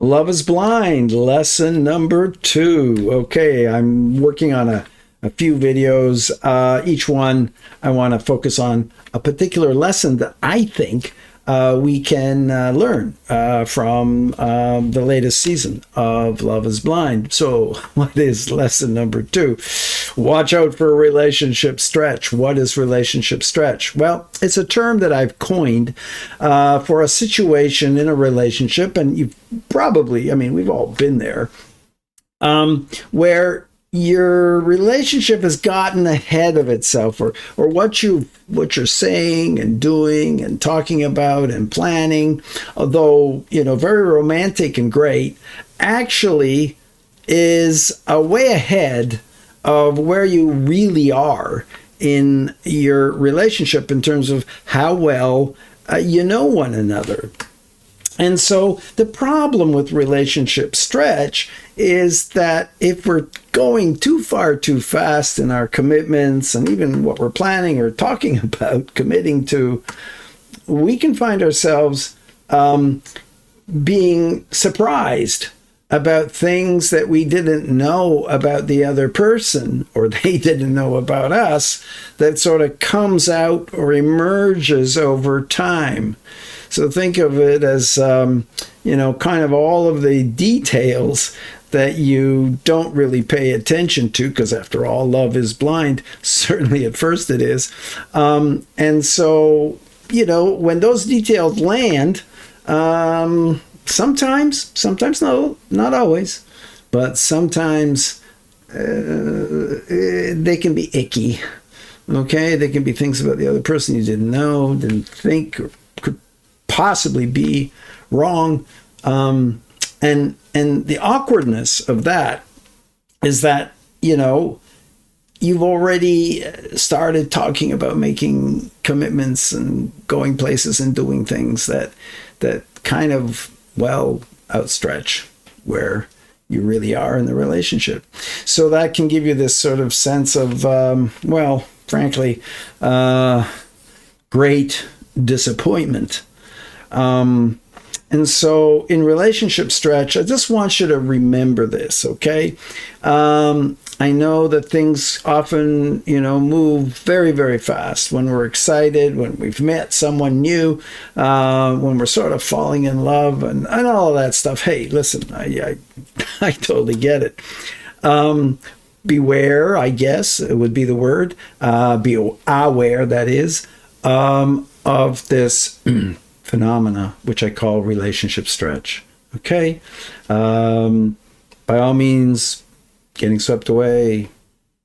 Love is Blind, lesson number 2. Okay, I'm working on a few videos. Each one, I want to focus on a particular lesson that I think we can learn from the latest season of Love is Blind. So what is lesson number 2? Watch out for a relationship stretch. What is relationship stretch? Well, it's a term that I've coined for a situation in a relationship, and you've probably, I mean, we've all been there, where your relationship has gotten ahead of itself, or what you're saying and doing and talking about and planning, although very romantic and great, actually is way ahead of where you really are in your relationship in terms of how well you know one another. And so the problem with relationship stretch is that if we're going too far too fast in our commitments and even what we're planning or talking about committing to, we can find ourselves being surprised about things that we didn't know about the other person, or they didn't know about us, that sort of comes out or emerges over time. So think of it as, kind of all of the details that you don't really pay attention to, because after all, love is blind. Certainly at first it is. And so, when those details land, sometimes no, not always, but sometimes they can be icky. Okay, they can be things about the other person you didn't know, didn't think, or could possibly be wrong. And the awkwardness of that is that, you've already started talking about making commitments and going places and doing things that kind of, outstretch where you really are in the relationship. So that can give you this sort of sense of, frankly, great disappointment. And so in relationship stretch, I just want you to remember this, okay? I know that things often, move very, very fast when we're excited, when we've met someone new, when we're sort of falling in love and all of that stuff. Hey, listen, I totally get it. Beware, I guess, it would be the word, be aware, that is, of this phenomena, which I call relationship stretch. Okay? By all means, getting swept away,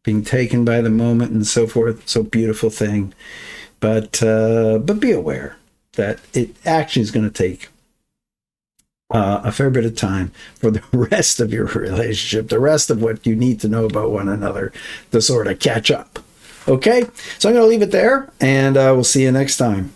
being taken by the moment and so forth, so beautiful thing. But be aware that it actually is going to take a fair bit of time for the rest of your relationship, the rest of what you need to know about one another to sort of catch up. Okay? So I'm going to leave it there, and we'll see you next time.